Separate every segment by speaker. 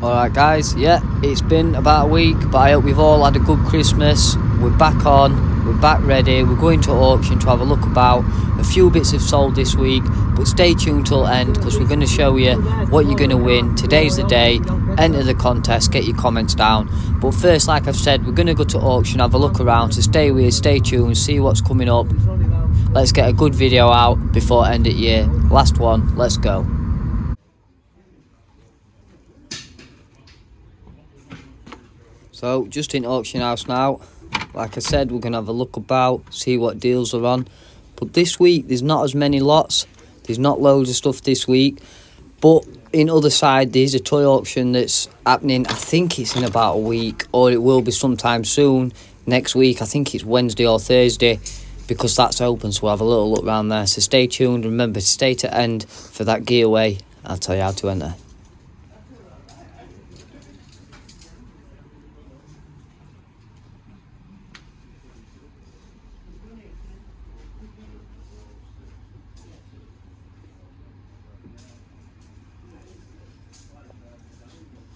Speaker 1: Alright guys, yeah, it's been about a week, but I hope we've all had a good Christmas. We're back on, we're back ready, we're going to auction to have a look about. A few bits have sold this week, but stay tuned till end because we're going to show you what you're going to win. Today's the day, enter the contest, get your comments down. But first, like I've said, we're going to go to auction, have a look around, so stay with us, stay tuned, see what's coming up. Let's get a good video out before end of year. Last one, let's go. So, just in auction house now. Like I said, we're going to have a look about, see what deals are on. But this week, there's not as many lots. There's not loads of stuff this week. But in other side, there's a toy auction that's happening. I think it's in about a week, or it will be sometime soon. Next week, I think it's Wednesday or Thursday, because that's open. So we'll have a little look around there. So stay tuned. Remember to stay to end for that giveaway. I'll tell you how to enter.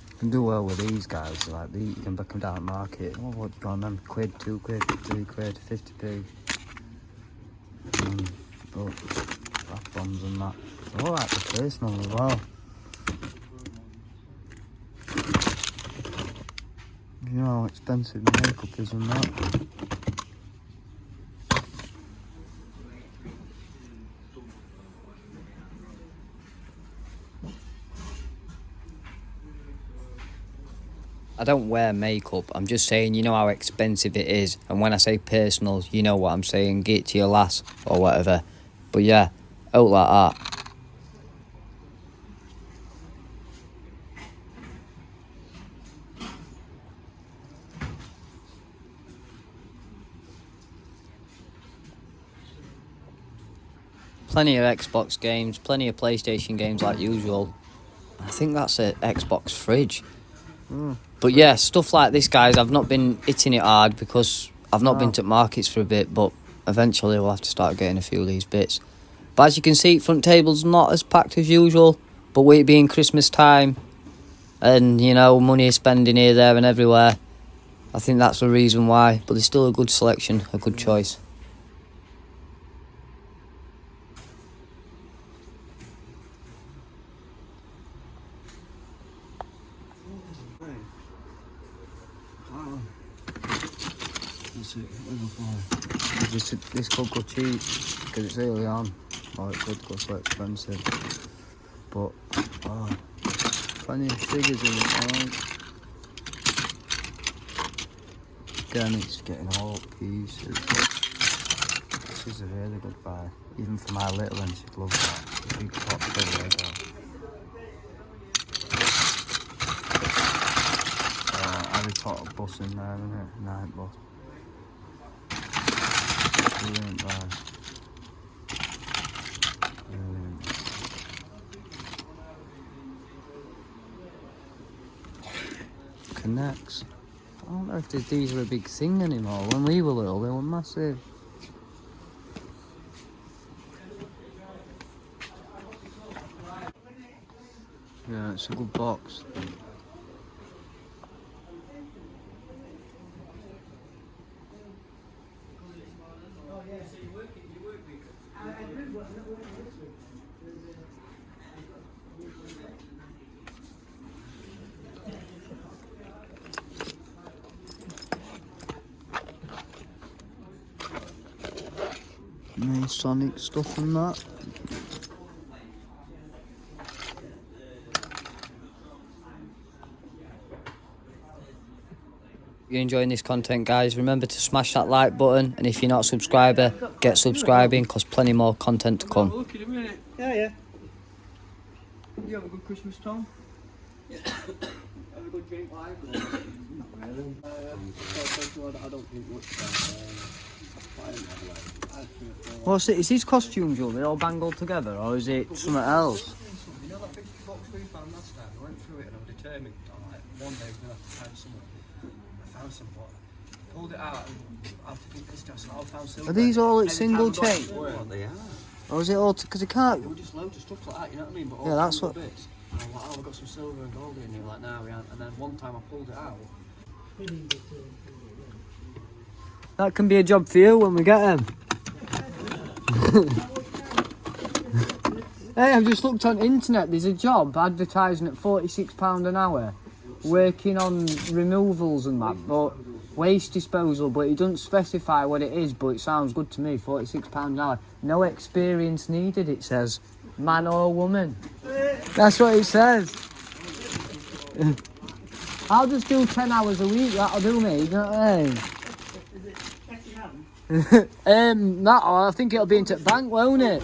Speaker 1: You can do well with these guys, like these, you can back them down at market. Oh, what you got them? £1, £2, £3, 50p. But bath bombs and that. Oh, like the personal as well. You know how expensive makeup is and that. I don't wear makeup, I'm just saying, you know how expensive it is. And when I say personal, you know what I'm saying, get it to your lass or whatever. But yeah, out like that. Plenty of Xbox games, plenty of PlayStation games like usual. I think that's an Xbox fridge. But yeah, stuff like this, guys, I've not been hitting it hard because I've not been to markets for a bit, but eventually we'll have to start getting a few of these bits. But as you can see, front table's not as packed as usual, but with it being Christmas time and, you know, money spending here, there and everywhere, I think that's the reason why. But there's still a good selection, a good choice. This could go cheap because it's early on, or it could go so expensive. But plenty of figures in it. Again, it's getting all pieces. This is a really good buy, even for my little one. She'd love that big pot of Lego. Harry Potter bus in there, isn't it? Night bus. Brilliant buy. Brilliant. Connects. I don't know if these are a big thing anymore. When we were little, they were massive. Yeah, it's a good box. Nice Sonic stuff and that. If you're enjoying this content, guys, remember to smash that like button, and if you're not a subscriber, get subscribing because plenty more content to come.
Speaker 2: Look in a minute. Yeah. You have a good Christmas, Tom? Yeah. Have a good drink, like? Not really. I don't think much.
Speaker 1: What's it? Is these costumes, Joe? They're all bangled together, or is it something else?
Speaker 2: You know that big box we found last time? I went through it and I was determined. One day we're going to have to find something. I found some, but I pulled it out and after thinking this time, I found silver.
Speaker 1: Are these all at single chain?
Speaker 2: What they are.
Speaker 1: Or is it all... because it can't...
Speaker 2: There were just loads of stuff like that, you know what I mean? But
Speaker 1: yeah, that's what...
Speaker 2: bits. I'm like, oh, we've got some silver and gold in here. Like, no, we haven't. And then one time I pulled it out.
Speaker 1: That can be a job for you when we get them. Hey, I've just looked on internet. There's a job advertising at £46 an hour, working on removals and that, but waste disposal. But it doesn't specify what it is. But it sounds good to me. £46 an hour. No experience needed. It says, man or woman. That's what it says. I'll just do 10 hours a week. That'll do me. You know what I mean? That or I think it'll be into the bank, won't it?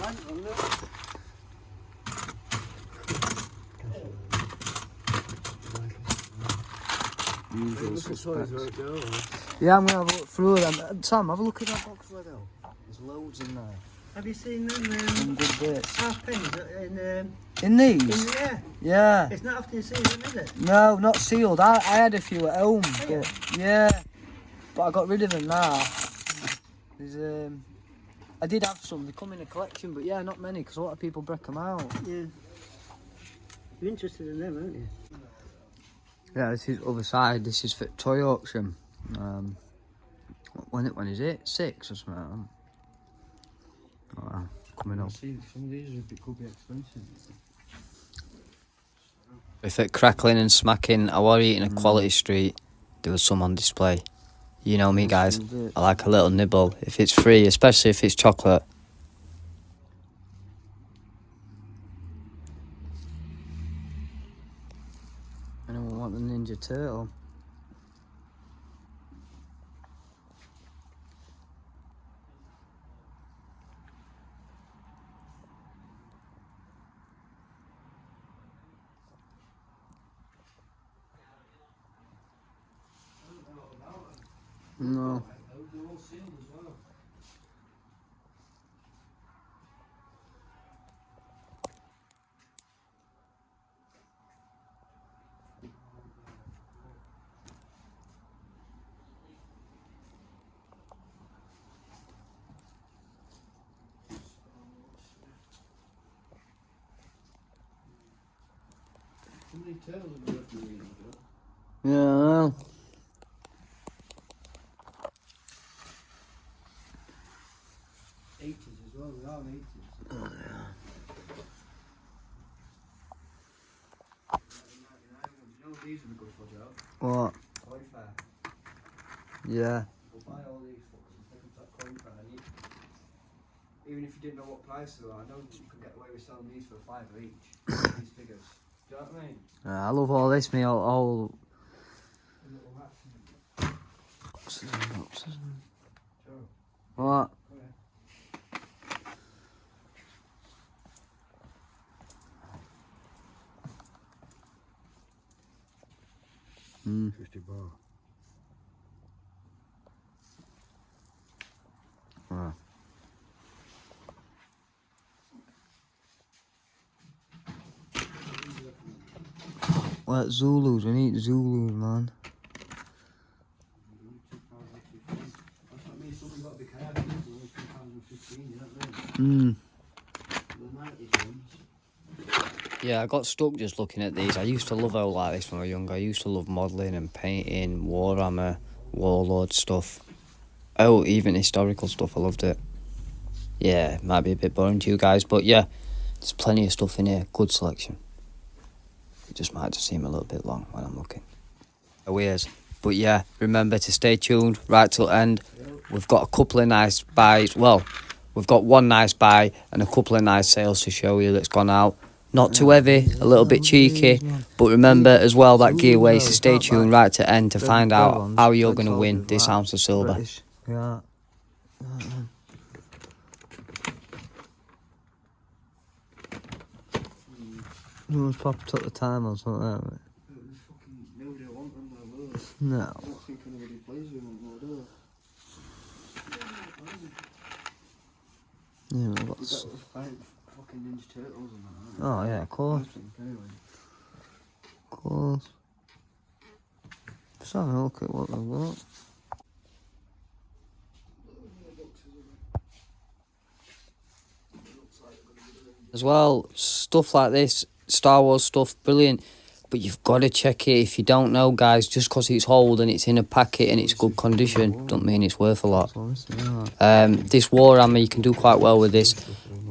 Speaker 1: Usual suspects. Yeah, I'm gonna have a look through them. Tom, have a look at that box right now. There's loads in there.
Speaker 3: Have you seen them
Speaker 1: Some good bits.
Speaker 3: half pennies
Speaker 1: In these?
Speaker 3: in the air?
Speaker 1: Yeah.
Speaker 3: It's not often you see them, is it?
Speaker 1: No, not sealed. I had a few at home, but yeah. But I got rid of them now. There's I did have some. They come in a collection, but yeah, not many because a lot of people break them out.
Speaker 3: Yeah. You're interested in them, aren't you?
Speaker 1: Yeah, this is other side. This is for toy auction. When is it? 6 or something. Oh, coming up.
Speaker 2: See, some of these could be expensive.
Speaker 1: If it crackling and smacking, I was eating a quality street. There was some on display. You know me, guys. I like a little nibble if it's free, especially if it's chocolate. Anyone want the Ninja Turtle? No.
Speaker 2: How many turtles have you got to read?
Speaker 1: Yeah, I know.
Speaker 2: As well, we are 80s.
Speaker 1: Oh, yeah.
Speaker 2: You know these would be good for, Joe?
Speaker 1: What?
Speaker 2: Toy fair.
Speaker 1: Yeah.
Speaker 2: We'll buy all these fuckers and take them to that coin fair. And even if you didn't know what price they are, I know that you could get away with selling these for £5 each. These figures. Do you know what I mean?
Speaker 1: I love all this, me. All
Speaker 2: The little rats in them.
Speaker 1: boxes and boxes.
Speaker 2: Joe,
Speaker 1: What?
Speaker 2: come here.
Speaker 1: Mm.
Speaker 2: 50 bar.
Speaker 1: Wow. What Zulus? We need Zulus, man.
Speaker 2: That's what I mean, something got to be careful. It's only 2015, you know what I mean?
Speaker 1: Mm.
Speaker 2: The 90s ones.
Speaker 1: Yeah, I got stuck just looking at these. I used to love out like this when I was younger. I used to love modelling and painting, Warhammer, Warlord stuff. Oh, even historical stuff. I loved it. Yeah, might be a bit boring to you guys, but yeah, there's plenty of stuff in here. Good selection. It just might just seem a little bit long when I'm looking. Weird. But yeah, remember to stay tuned right till the end. We've got a couple of nice buys. Well, we've got one nice buy and a couple of nice sales to show you that's gone out. Not too heavy, a little bit cheeky. But remember as well that giveaway, so stay tuned right to the end to find out how you're going to win this ounce of silver.
Speaker 4: Yeah. You must pop it at the time or something, haven't we?
Speaker 2: Nobody want them, though, will they?
Speaker 4: No.
Speaker 2: I don't think anybody plays with them, though, do they?
Speaker 4: Yeah, we've got
Speaker 2: We've got fight fucking Ninja Turtles and that,
Speaker 4: Oh, yeah, of course.
Speaker 2: I think, anyway.
Speaker 4: Of course. Just having a look at what they've got.
Speaker 1: As well, stuff like this, Star Wars stuff, brilliant. But you've got to check it. If you don't know, guys, just because it's old and it's in a packet and it's good condition, don't mean it's worth a lot. This Warhammer, you can do quite well with this.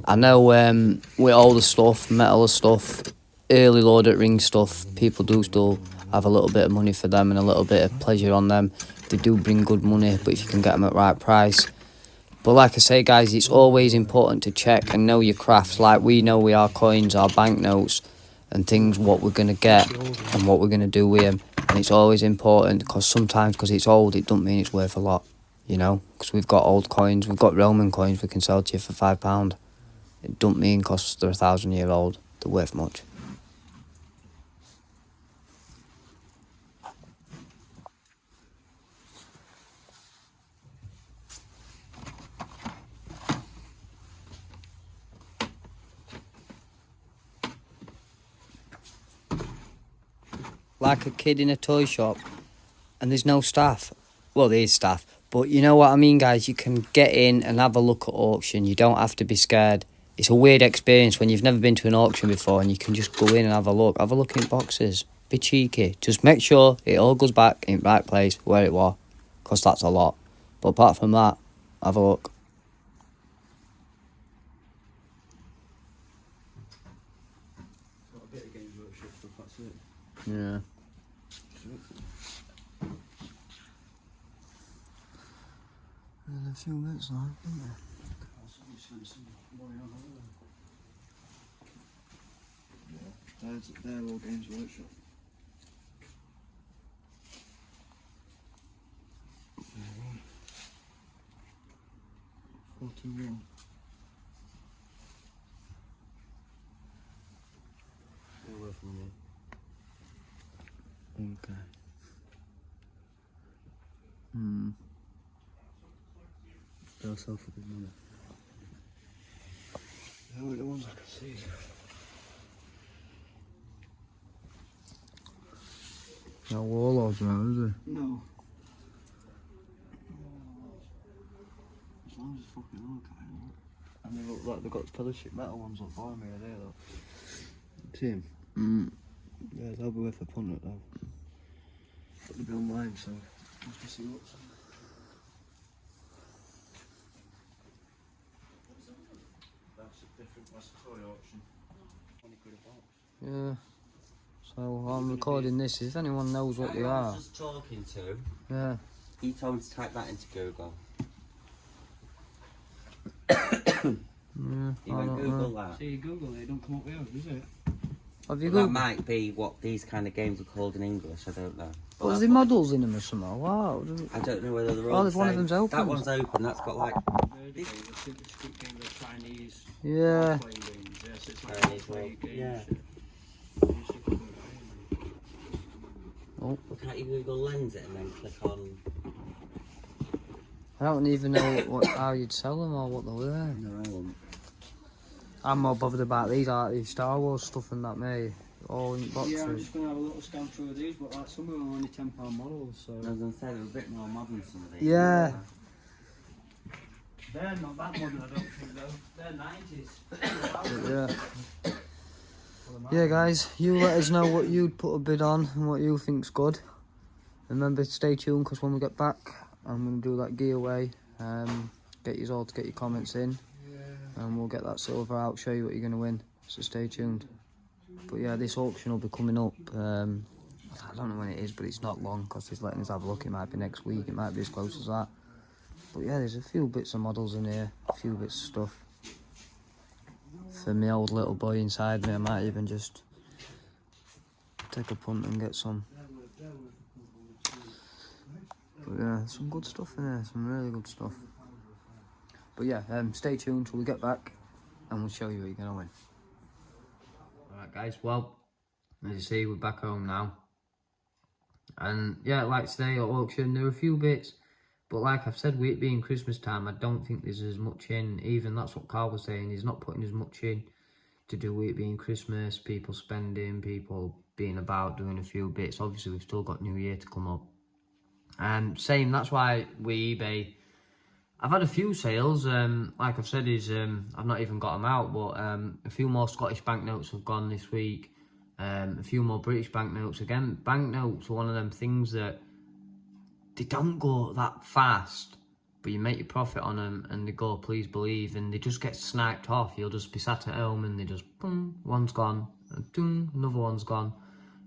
Speaker 1: I know with all the stuff, metal stuff, early Lord of the Rings stuff, people do still have a little bit of money for them and a little bit of pleasure on them. They do bring good money, but if you can get them at right price. But like I say, guys, it's always important to check and know your crafts. Like we know with our coins, our banknotes and things, what we're going to get and what we're going to do with them. And it's always important because sometimes because it's old, it don't mean it's worth a lot, you know. Because we've got old coins, we've got Roman coins we can sell to you for £5. It don't mean because they're 1,000-year-old, they're worth much. Like a kid in a toy shop and there's no staff. Well, there is staff, but you know what I mean, guys. You can get in and have a look at auction. You don't have to be scared. It's a weird experience when you've never been to an auction before and you can just go in and have a look. Have a look in boxes. Be cheeky. Just make sure it all goes back in the right place where it was, because that's a lot. But apart from that, have a look.
Speaker 2: Got a bit of Games Workshop stuff, that's it.
Speaker 4: Yeah. There's a few bits now, isn't there?
Speaker 2: They're all Games Workshop. $41.
Speaker 1: They're worth money.
Speaker 4: Okay. They'll sell for good money.
Speaker 2: They're the ones I can see.
Speaker 4: No warlords around, is there?
Speaker 2: No. As long as it's fucking all kind of. And they look like they've got fellowship metal ones on fire me, are they though? Tim. Yeah, they'll be worth a punt though. But they'll be online, so we'll have to see what's. That's a toy auction. 20 quid a box.
Speaker 1: Yeah. So I'm recording this. If anyone knows what they
Speaker 5: I
Speaker 1: are,
Speaker 5: was just talking to.
Speaker 1: yeah.
Speaker 5: He told me to type that into Google.
Speaker 1: Yeah,
Speaker 5: He
Speaker 1: I
Speaker 5: went
Speaker 1: don't
Speaker 5: Google
Speaker 1: know.
Speaker 5: that.
Speaker 2: See, Google it, don't come up with ours, is it?
Speaker 1: Have you
Speaker 5: Well, that
Speaker 1: got?
Speaker 5: might be what these kind of games are called in English. I don't know. But
Speaker 1: Was
Speaker 5: that's
Speaker 1: there
Speaker 5: what-
Speaker 1: models in them or something? Wow.
Speaker 5: I don't know whether they're
Speaker 1: Oh,
Speaker 5: all.
Speaker 1: there's
Speaker 5: the
Speaker 1: one of
Speaker 5: same.
Speaker 1: them's open.
Speaker 5: That one's open. That's got like.
Speaker 2: Vertigo, the Squid Game, the Chinese
Speaker 1: Yeah.
Speaker 2: playing games. Yes, it's like
Speaker 5: Chinese
Speaker 2: playing
Speaker 5: role,
Speaker 2: games.
Speaker 5: yeah.
Speaker 2: You should go
Speaker 5: Well, can't you Google Lens it and then click on?
Speaker 1: I don't even know how you'd sell them or what they were.
Speaker 5: No, I won't.
Speaker 1: I'm more bothered about these Star Wars stuff and that, mate. All in
Speaker 2: Yeah, I'm
Speaker 1: boxes.
Speaker 2: just going to have a little scan through of these, but like some of them are only £10 models, so.
Speaker 5: I was going to say they're a bit more modern, some of these.
Speaker 1: Yeah.
Speaker 2: They're not that modern, I don't think, though. They're 90s.
Speaker 1: Yeah. Yeah, guys, you let us know what you'd put a bid on and what you think's good. Remember, stay tuned because when we get back, I'm going to do that giveaway. Get you all to get your comments in, and we'll get that silver out, show you what you're going to win. So stay tuned. But yeah, this auction will be coming up. I don't know when it is, but it's not long because he's letting us have a look. It might be next week, it might be as close as that. But yeah, there's a few bits of models in here, a few bits of stuff. For my old little boy inside me, I might even just take a punt and get some. But yeah, some good stuff in here, some really good stuff. But yeah, stay tuned till we get back and we'll show you what you're going to win. Alright guys, well, as you see, we're back home now. And yeah, like today at auction, there were a few bits. But like I've said, with it being Christmas time, I don't think there's as much in. Even that's what Carl was saying, he's not putting as much in to do with it being Christmas, people spending, people being about, doing a few bits. Obviously, we've still got New Year to come up. Same, that's why with eBay, I've had a few sales, like I've said, I've not even got them out, but a few more Scottish banknotes have gone this week, a few more British banknotes. Again, banknotes are one of them things that they don't go that fast, but you make your profit on them and they go, please believe, and they just get sniped off. You'll just be sat at home and they just, boom, one's gone, and boom, another one's gone,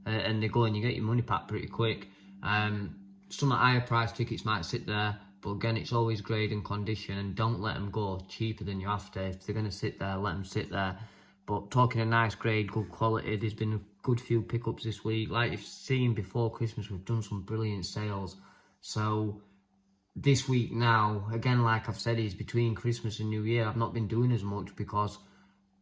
Speaker 1: and they go and you get your money back pretty quick. Some higher price tickets might sit there, but again, it's always grade and condition, and don't let them go cheaper than you have to. If they're going to sit there, let them sit there. But talking a nice grade, good quality, there's been a good few pickups this week. Like you've seen before Christmas, we've done some brilliant sales. So this week now, again, like I've said, is between Christmas and New Year. I've not been doing as much because,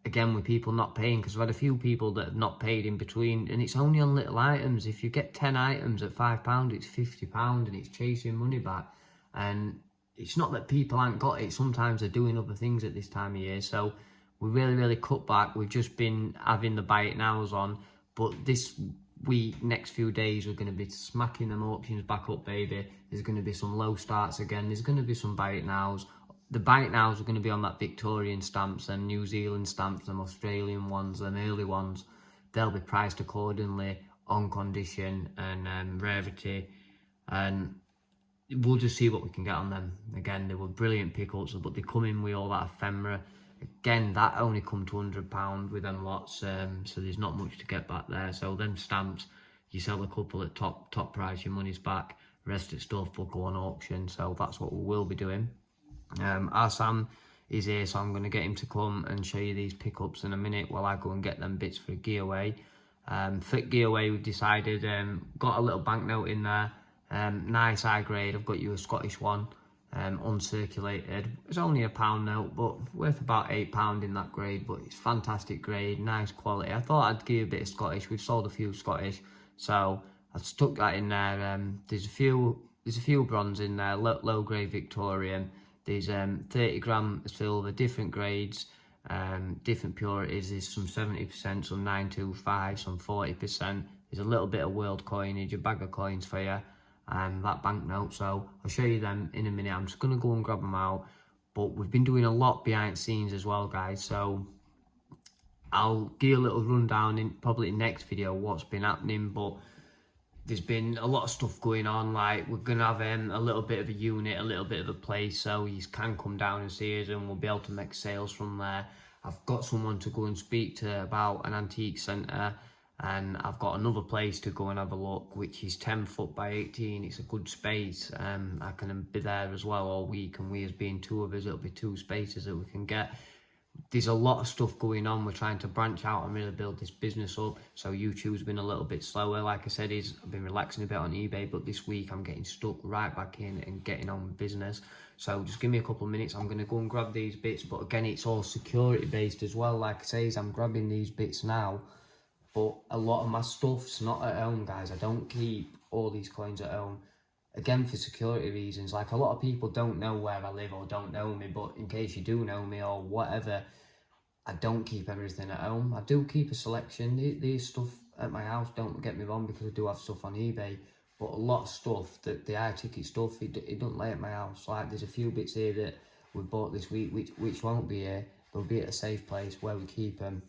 Speaker 1: again, with people not paying, because I've had a few people that have not paid in between, and it's only on little items. If you get 10 items at £5, it's £50, and it's chasing money back. And it's not that people ain't got it. Sometimes they're doing other things at this time of year. So we really cut back. We've just been having the buy it nows on, but this week, next few days, we're going to be smacking them auctions back up, baby. There's going to be some low starts again. There's going to be some buy it nows. The buy it nows are going to be on that Victorian stamps and New Zealand stamps, them Australian ones, them early ones. They'll be priced accordingly on condition and rarity, and we'll just see what we can get on them. Again, they were brilliant pickups, but they come in with all that ephemera. Again, that only come to £100 with them lots, so there's not much to get back there. So them stamps, you sell a couple at top price, your money's back. The rest of the stuff will go on auction, so that's what we will be doing. Our Sam is here, so I'm going to get him to come and show you these pickups in a minute while I go and get them bits for a giveaway. For giveaway, we've decided, got a little banknote in there, nice high grade. I've got you a Scottish one, uncirculated. It's only a £1 note, but worth about £8 in that grade, but it's fantastic grade, nice quality. I thought I'd give you a bit of Scottish. We've sold a few Scottish, so I stuck that in there. There's a few bronze in there, low grade Victorian. There's 30 gram silver, different grades, different purities. There's some 70%, some 925, some 40%. There's a little bit of world coinage, a bag of coins for you, and that banknote. So I'll show you them in a minute. I'm just going to go and grab them out. But we've been doing a lot behind the scenes as well, guys. So I'll give you a little rundown in probably next video what's been happening. But there's been a lot of stuff going on. Like, we're going to have a little bit of a unit, a little bit of a place, so you can come down and see us and we'll be able to make sales from there. I've got someone to go and speak to about an antique centre, and I've got another place to go and have a look, which is 10 foot by 18. It's a good space. I can be there as well all week, and we as being two of us, it'll be 2 spaces that we can get. There's a lot of stuff going on. We're trying to branch out and really build this business up. So YouTube's been a little bit slower. Like I said, I've been relaxing a bit on eBay, but this week I'm getting stuck right back in and getting on with business. So just give me a couple of minutes. I'm going to go and grab these bits. But again, it's all security based as well. Like I say, I'm grabbing these bits now, but a lot of my stuff's not at home, guys. I don't keep all these coins at home. Again, for security reasons. Like, a lot of people don't know where I live or don't know me, but in case you do know me or whatever, I don't keep everything at home. I do keep a selection. There's stuff at my house, don't get me wrong, because I do have stuff on eBay, but a lot of stuff, the high ticket stuff, it don't lay at my house. Like, there's a few bits here that we've bought this week which won't be here. They'll be at a safe place where we keep them,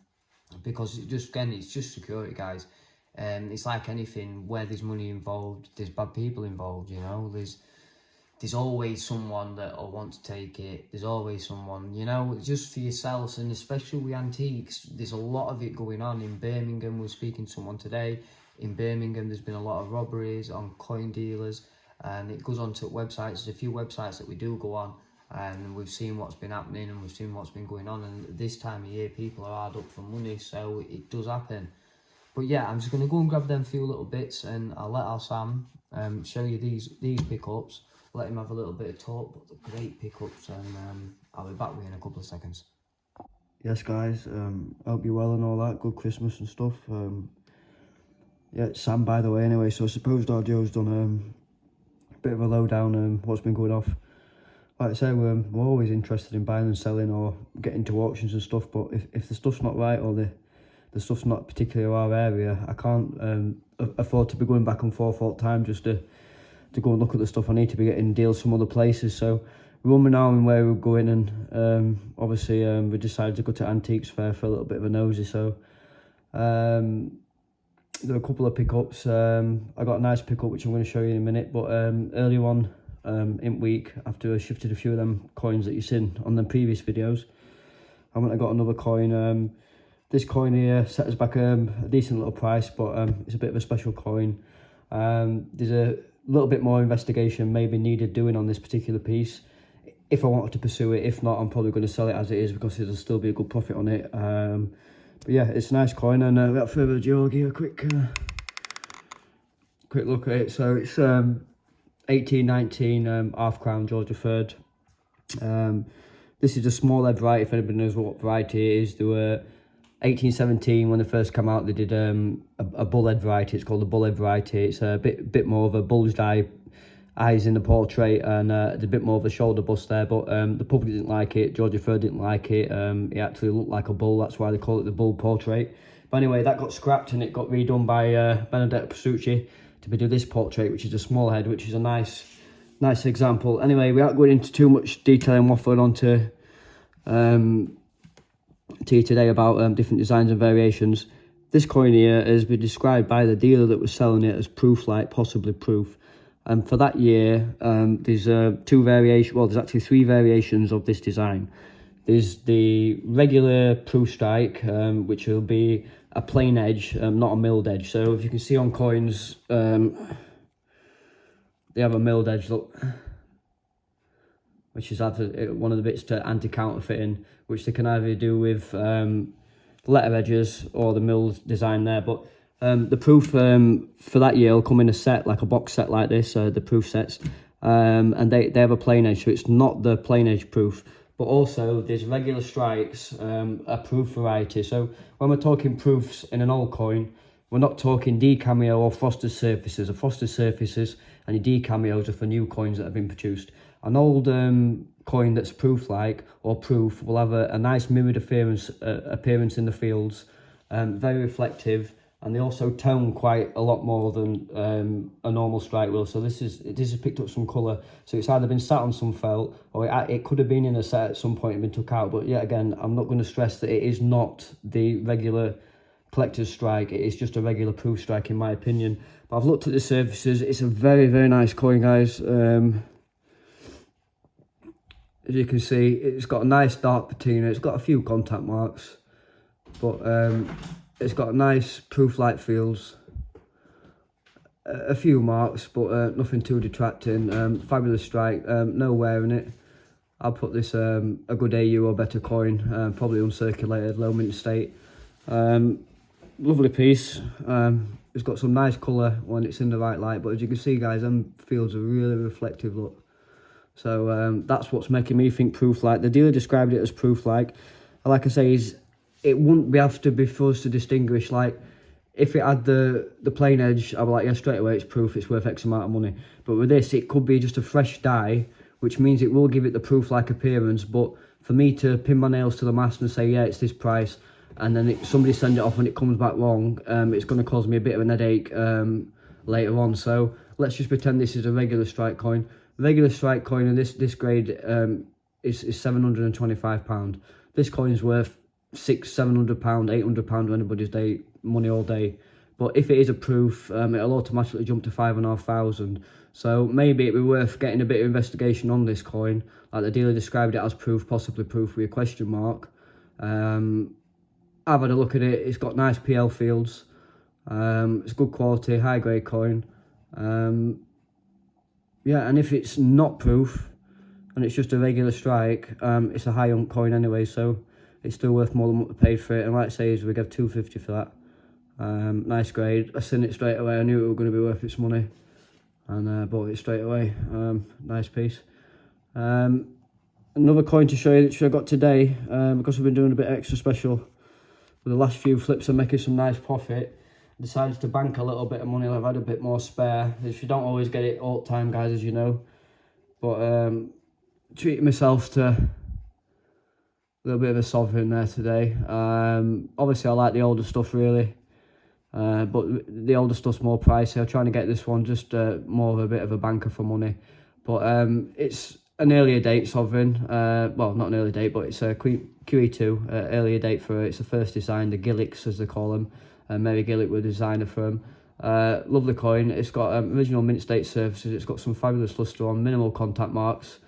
Speaker 1: because it's just security, guys. It's like anything, where there's money involved, there's bad people involved, you know. There's always someone that will want to take it. There's always someone, you know, just for yourselves. And especially with antiques, there's a lot of it going on. In Birmingham, we're speaking to someone today. In Birmingham, there's been a lot of robberies on coin dealers, and it goes on to websites. There's a few websites that we do go on, and we've seen what's been happening and we've seen what's been going on. And this time of year, people are hard up for money, so it does happen. But yeah, I'm just going to go and grab them few little bits, and I'll let our Sam show you these pickups. Let him have a little bit of talk, but they're great pickups, and I'll be back with you in a couple of seconds.
Speaker 2: Yes, guys, hope you're well and all that. Good Christmas and stuff. Yeah, it's Sam, by the way, anyway. So I suppose Joe's done a bit of a lowdown on what's been going off. Like I say, we're always interested in buying and selling or getting to auctions and stuff, but if the stuff's not right or the stuff's not particularly our area, I can't afford to be going back and forth all the time just to go and look at the stuff. I need to be getting deals from other places. So rumming around where we were going, and obviously we decided to go to Antiques Fair for a little bit of a nosy. So there were a couple of pickups. I got a nice pickup which I'm going to show you in a minute, but earlier on in week, after I shifted a few of them coins that you've seen on the previous videos, I went and got another coin. This coin here set us back a decent little price, but it's a bit of a special coin. There's a little bit more investigation maybe needed doing on this particular piece if I wanted to pursue it. If not, I'm probably going to sell it as it is because there'll still be a good profit on it. But yeah, it's a nice coin, and without further ado, I'll give you a quick look at it. So it's 1819 half crown George III. This is a small head variety. If anybody knows what variety it is, there were 1817 when they first came out. They did a bullhead variety. It's called the bullhead variety. It's a bit more of a bulged eyes in the portrait, and a bit more of a shoulder bust there, but the public didn't like it. George III didn't like it. It actually looked like a bull. That's why they call it the bull portrait. But anyway, that got scrapped and it got redone by Benedetto Pressucci to do this portrait, which is a small head, which is a nice example. Anyway, we aren't going into too much detail and waffling on to you today about different designs and variations. This coin here has been described by the dealer that was selling it as proof, like possibly proof. And for that year, there's there's actually 3 variations of this design. There's the regular proof strike, which will be a plain edge, not a milled edge. So if you can see on coins, they have a milled edge, look, which is one of the bits to anti-counterfeiting, which they can either do with letter edges or the milled design there. But the proof for that year will come in a set, like a box set like this, the proof sets, and they have a plain edge, so it's not the plain edge proof. But also there's regular strikes, a proof variety. So when we're talking proofs in an old coin, we're not talking D-cameo or frosted surfaces. The frosted surfaces and your D-cameos are for new coins that have been produced. An old coin that's proof-like or proof will have a nice mirrored appearance in the fields, very reflective, and they also tone quite a lot more than a normal strike will. So this has picked up some colour. So it's either been sat on some felt, or it could have been in a set at some point and been took out. But yet again, I'm not going to stress that it is not the regular collector's strike. It is just a regular proof strike in my opinion. But I've looked at the surfaces. It's a very, very nice coin, guys. As you can see, it's got a nice dark patina. It's got a few contact marks, but it's got a nice proof-like feels. A few marks, but nothing too detracting. Fabulous strike. No wear in it. I'll put this a good AU or better coin. Probably uncirculated, low mint state. Lovely piece. It's got some nice colour when it's in the right light, but as you can see, guys, them fields are really reflective look. So that's what's making me think proof-like. The dealer described it as proof-like. Like I say, it wouldn't have to be for us to distinguish. Like, if it had the plain edge, I'd be like, yeah, straight away it's proof, it's worth X amount of money. But with this, it could be just a fresh die, which means it will give it the proof-like appearance. But for me to pin my nails to the mast and say, yeah, it's this price, and then somebody send it off and it comes back wrong, it's going to cause me a bit of an headache later on. So let's just pretend this is a regular strike coin. Regular strike coin in this grade is £725. This coin is worth £600, £700, £800 anybody's money all day. But if it is a proof, it'll automatically jump to 5,500. So maybe it'd be worth getting a bit of investigation on this coin. Like the dealer described it as proof, possibly proof with a question mark. I've had a look at it. It's got nice PL fields. It's good quality, high grade coin. Yeah, and if it's not proof and it's just a regular strike, it's a high ump coin anyway, so it's still worth more than what we paid for it. And like I say, we gave $250 for that. Nice grade. I seen it straight away. I knew it was going to be worth its money, and bought it straight away. Nice piece. Another coin to show you that I got today, because we've been doing a bit extra special with the last few flips and making some nice profit. Decided to bank a little bit of money. I've had a bit more spare. If you don't always get it all the time, guys, as you know. But treating myself to a little bit of a sovereign there today. Obviously, I like the older stuff really, but the older stuff's more pricey. I'm trying to get this one just more of a bit of a banker for money. But it's an earlier date sovereign. Well, not an early date, but it's a QE2 earlier date for it. It's the first design, the Gillicks as they call them. Mary Gillick were the designer for them. Lovely coin. It's got original mint state surfaces. It's got some fabulous luster on, minimal contact marks,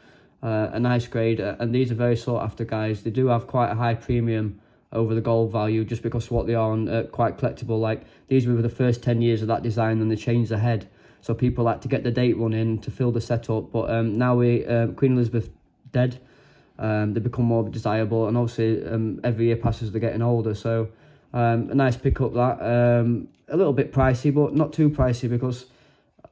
Speaker 2: a nice grade, and these are very sought after, guys. They do have quite a high premium over the gold value just because of what they are, and quite collectible. Like, these were the first 10 years of that design, and they changed the head, so people like to get the date run in to fill the setup. But now Queen Elizabeth dead, they become more desirable, and obviously every year passes, they're getting older, so a nice pickup that. A little bit pricey, but not too pricey, because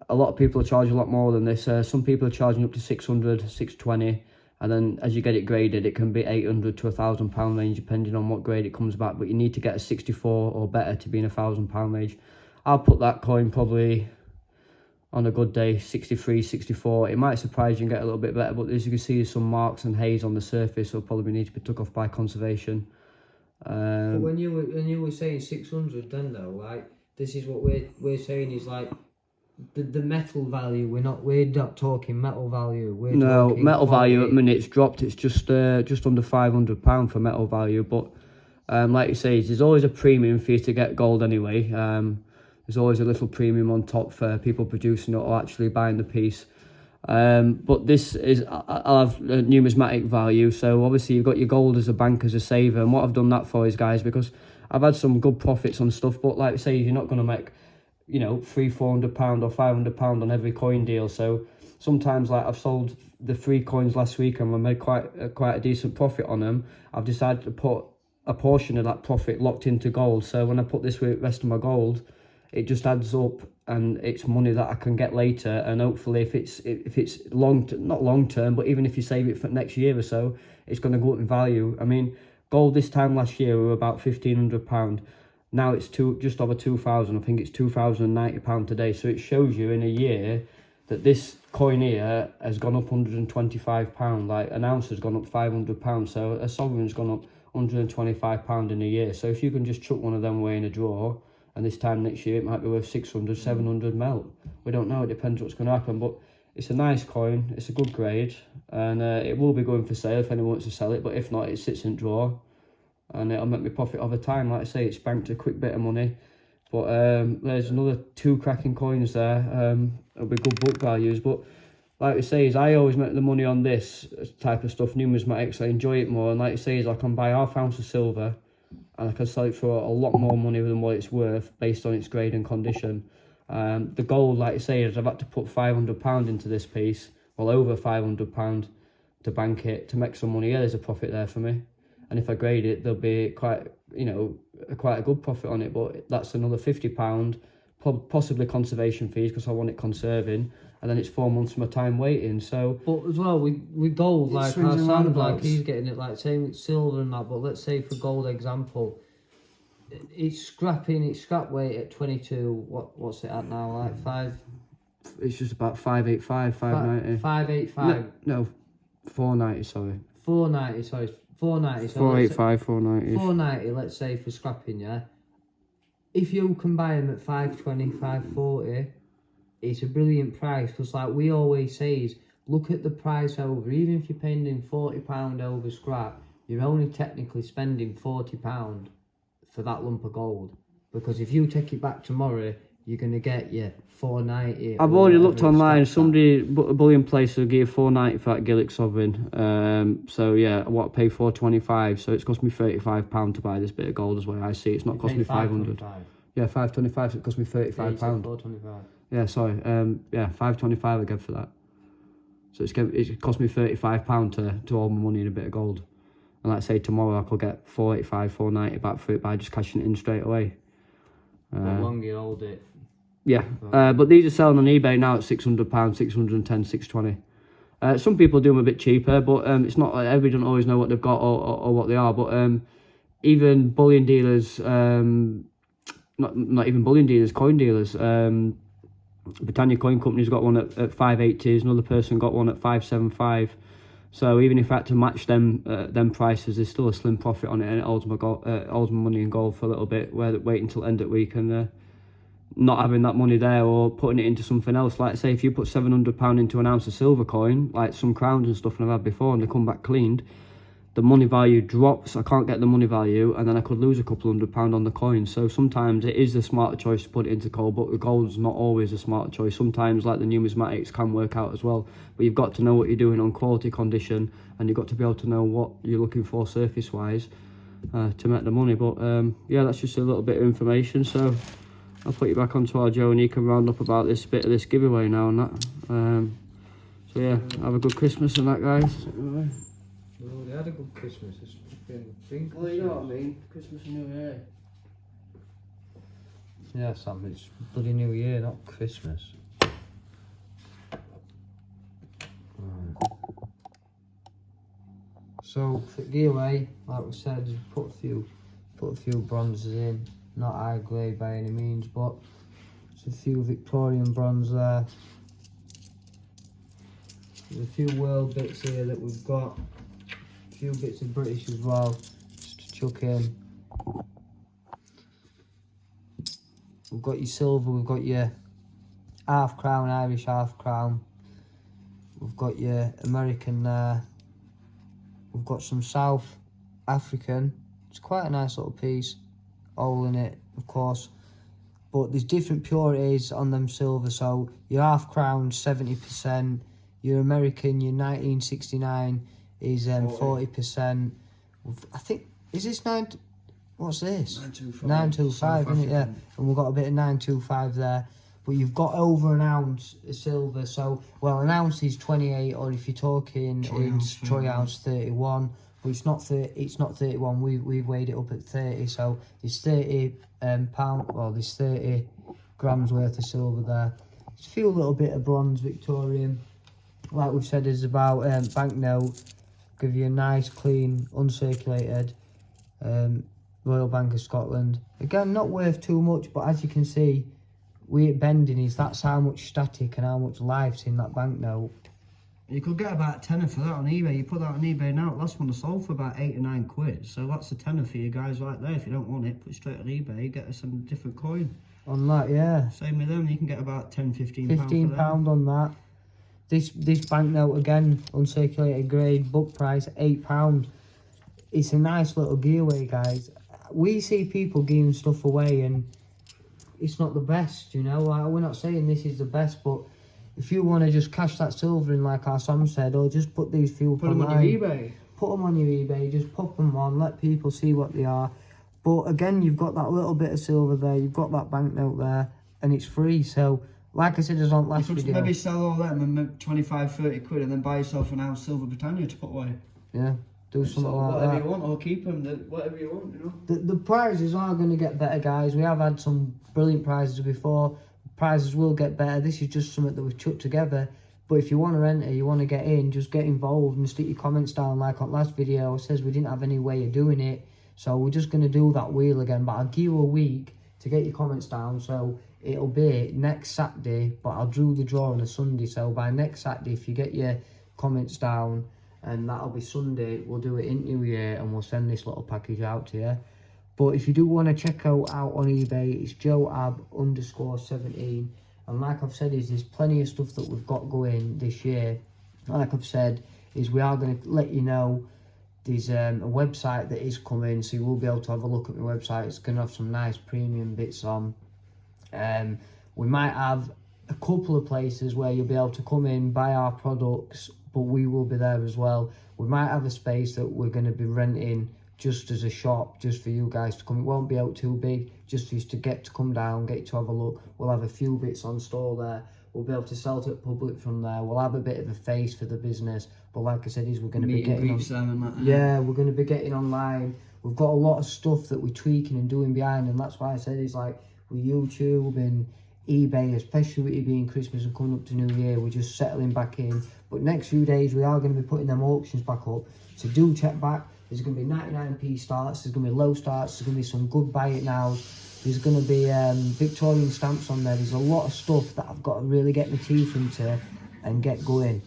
Speaker 2: a lot of people are charging a lot more than this. Some people are charging up to 600, 620, and then as you get it graded, it can be 800 to £1,000 range, depending on what grade it comes back. But you need to get a 64 or better to be in £1,000 range. I'll put that coin probably on a good day 63, 64. It might surprise you and get a little bit better, but as you can see, there's some marks and haze on the surface, so probably need to be took off by conservation.
Speaker 1: But when you were saying 600, then though, like, this is what we're saying is like the metal value. We're not talking metal value.
Speaker 2: No, metal
Speaker 1: quality.
Speaker 2: value at minutes dropped. It's just under £500 for metal value. But like you say, there's always a premium for you to get gold anyway. There's always a little premium on top for people producing it or actually buying the piece. But this is, I'll have a numismatic value. So obviously you've got your gold as a bank, as a saver. And what I've done that for is, guys, because I've had some good profits on stuff, but like I say, you're not going to make, you know, £300-400 or £500 on every coin deal. So sometimes, like, I've sold the 3 coins last week and I made quite a decent profit on them. I've decided to put a portion of that profit locked into gold. So when I put this with the rest of my gold, it just adds up, and it's money that I can get later. And hopefully, if it's not long term, but even if you save it for next year or so, it's going to go up in value. I mean, gold this time last year we were about £1,500. Now it's just over 2,000. I think it's £2,090 today. So it shows you in a year that this coin here has gone up £125. Like, an ounce has gone up £500. So a sovereign's gone up £125 in a year. So if you can just chuck one of them away in a drawer, and this time next year it might be worth 600, 700 melt. We don't know, it depends what's going to happen, but it's a nice coin, it's a good grade, and it will be going for sale if anyone wants to sell it, but if not, it sits in drawer, and it'll make me profit over time. Like I say, it's banked a quick bit of money, but there's another 2 cracking coins there. It'll be good book values, but like I say, is I always make the money on this type of stuff, numismatics. I enjoy it more, and like I say, is I can buy ½ ounce of silver, and I can sell it for a lot more money than what it's worth based on its grade and condition. The gold, like I say, is I've had to put £500 into this piece, well, over £500 to bank it, to make some money. Yeah, there's a profit there for me, and if I grade it, there'll be quite a good profit on it. But that's another £50, possibly conservation fees, because I want it conserving, and then it's 4 months of my time waiting. So,
Speaker 1: but as well with gold, like,
Speaker 2: swings
Speaker 1: I
Speaker 2: and
Speaker 1: sound like
Speaker 2: roundabouts.
Speaker 1: he's getting it, like, same with silver and that. But let's say for gold example, it's scrap weight at 22. What's it at now? Like 5.
Speaker 2: it's just about 585, 590.
Speaker 1: 585.
Speaker 2: No, 490. Sorry.
Speaker 1: 490. Sorry, 490. So
Speaker 2: 485, 490.
Speaker 1: 490. Let's say for scrapping, yeah. If you can buy them at 520, 540, it's a brilliant price, because like we always say is, look at the price over. Even if you're paying in £40 over scrap, you're only technically spending £40 for that lump of gold, because if you take it back tomorrow, you're going to get your 490.
Speaker 2: I've already looked online. Somebody, a bullion place will give 490 for that Gillick sovereign. So yeah, I want to pay 425. So it's cost me £35 to buy this bit of gold, as well I see. It's not cost me 500. Yeah, 525. So it cost me £35.
Speaker 1: 425.
Speaker 2: Yeah, sorry. Yeah, 525 I give for that. So it cost me £35 to hold my money in a bit of gold. And like I say, tomorrow I could get 485, 490 back for it by just cashing it in straight away.
Speaker 1: How long you hold it?
Speaker 2: Yeah, but these are selling on eBay now at £600, 610, 620. Some people do them a bit cheaper, but it's not like everybody don't always know what they've got or what they are. But even bullion dealers, not even bullion dealers, coin dealers. Britannia Coin Company's got one at 580s. Another person got one at 575. So even if I had to match them prices, there's still a slim profit on it, and it holds my money in gold for a little bit. Wait until end of week, and
Speaker 6: not having that money there or putting it into something else. Like say if you put £700 into an ounce of silver coin, like some crowns and stuff and I've had before, and they come back cleaned, the money value drops. I can't get the money value, and then I could lose a couple £100 on the coin. So sometimes it is the smarter choice to put it into gold, but the gold's not always a smarter choice. Sometimes like the numismatics can work out as well, but you've got to know what you're doing on quality, condition, and you've got to be able to know what you're looking for surface wise to make the money. But yeah, that's just a little bit of information. So I'll put you back onto our Joe, and he can round up about this bit of this giveaway now and that. So yeah, have a good Christmas and that, guys.
Speaker 4: Well, they had a good Christmas. It's been
Speaker 2: Well, you know what I mean? Christmas and New Year.
Speaker 4: Yeah, Sam, it's bloody New Year, not Christmas. So for giveaway, like we said, put a few bronzes in. Not high grade by any means, but there's a few Victorian bronze there. There's a few world bits here that we've got. A few bits of British as well, just to chuck in. We've got your silver, we've got your half crown, Irish half crown. We've got your American there. We've got some South African. It's quite a nice little piece. All in it, of course. But there's different purities on them silver. So your half crown 70%. Your American, your 1969 is 40%. I think, is this 9... What's this? 925, isn't it? Yeah. And we've got a bit of 925 there. But you've got over an ounce of silver. So, well, an ounce is 28, or if you're talking troy ounce 31. But it's not 31. We've weighed it up at 30. So there's 30 there's 30 grams worth of silver there. There's a few little bit of bronze Victorian. Like we've said, is about banknote. Give you a nice, clean, uncirculated Royal Bank of Scotland. Again, not worth too much, but as you can see, where it bending is, that's how much static and how much life's in that banknote.
Speaker 2: You could get about a tenner for that on eBay. You put that on eBay now, last one I sold for about 8 or 9 quid. So that's a tenner for you guys right there. If you don't want it, put it straight on eBay, get us some different coin.
Speaker 4: On that, yeah.
Speaker 2: Same with them, you can get about 10, 15
Speaker 4: £15 on that. This banknote again, uncirculated grade, book price £8. It's a nice little giveaway, guys. We see people giving stuff away and it's not the best, you know. We're not saying this is the best, but if you want to just cash that silver in, like our Sam said, or just put these few
Speaker 2: put them on your eBay.
Speaker 4: Put them on your eBay, just pop them on, let people see what they are. But again, you've got that little bit of silver there, you've got that banknote there, and it's free. So, like I said, as on last video,
Speaker 2: maybe sell all them and 25, 30 quid, and then buy yourself an ounce silver Britannia to put away.
Speaker 4: Yeah, do something like that.
Speaker 2: Whatever you want, or keep them, whatever you want, you know.
Speaker 4: The prizes are going to get better, guys. We have had some brilliant prizes before. Prizes will get better. This is just something that we've chucked together. But if you want to enter, you want to get in, just get involved and stick your comments down. Like on last video, it says we didn't have any way of doing it. So we're just going to do that wheel again. But I'll give you a week to get your comments down. So it'll be next Saturday, but I'll do the draw on a Sunday. So by next Saturday, if you get your comments down, and that'll be Sunday, we'll do it in New Year and we'll send this little package out to you. But if you do want to check out on eBay, it's joeab_17. And like I've said, there's plenty of stuff that we've got going this year. Like I've said, we are going to let you know there's a website that is coming, so you will be able to have a look at my website. It's going to have some nice premium bits on. We might have a couple of places where you'll be able to come in, buy our products, but we will be there as well. We might have a space that we're going to be renting just as a shop, just for you guys to come. It won't be out too big, just for you to get to come down, get to have a look. We'll have a few bits on store there. We'll be able to sell to the public from there. We'll have a bit of a face for the business. But like I said, we're going to be getting on, yeah, we're going to be getting online. We've got a lot of stuff that we're tweaking and doing behind, and that's why I said it's like with YouTube and eBay, especially with it being Christmas and coming up to New Year, we're just settling back in. But next few days we are going to be putting them auctions back up, so do check back. There's going to be 99p starts, there's going to be low starts, there's going to be some good buy it nows, there's going to be Victorian stamps on there. There's a lot of stuff that I've got to really get my teeth into and get going.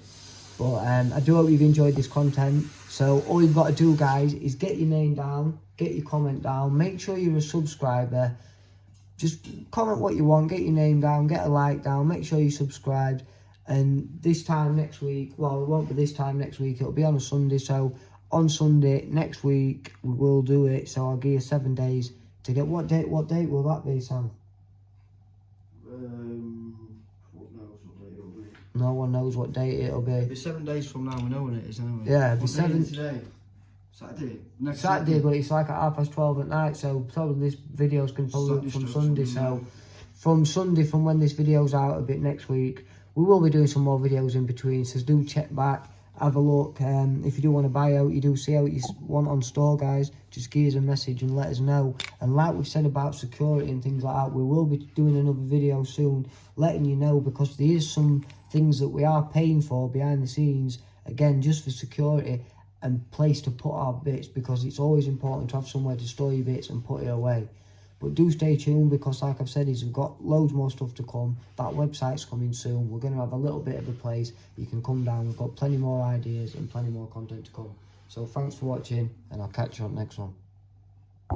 Speaker 4: But I do hope you've enjoyed this content. So all you've got to do, guys, is get your name down, get your comment down, make sure you're a subscriber, just comment what you want, get your name down, get a like down, make sure you subscribed. And this time next week, well, it won't be this time next week, it'll be on a Sunday. So on Sunday next week, we will do it. So I'll give you 7 days to get, what date will that be, Sam?
Speaker 2: What knows what date it'll be?
Speaker 4: No one knows what date it'll be.
Speaker 2: It'll be 7 days from now, we know when it is, anyway.
Speaker 4: Yeah, it'll be
Speaker 2: What day
Speaker 4: 7
Speaker 2: is it today? Saturday? Next
Speaker 4: Saturday, but it's like at 12:30 at night, so probably this video's going to probably up from Sunday. So from Sunday, from when this video's out a bit next week, we will be doing some more videos in between, so do check back, have a look. If you do want to buy out, you do see out you want on store, guys, just give us a message and let us know. And like we've said about security and things like that, we will be doing another video soon letting you know, because there is some things that we are paying for behind the scenes, again, just for security and place to put our bits, because it's always important to have somewhere to store your bits and put it away. But do stay tuned, because like I've said, we've got loads more stuff to come. That website's coming soon. We're going to have a little bit of a place you can come down. We've got plenty more ideas and plenty more content to come. So thanks for watching, and I'll catch you on the next one.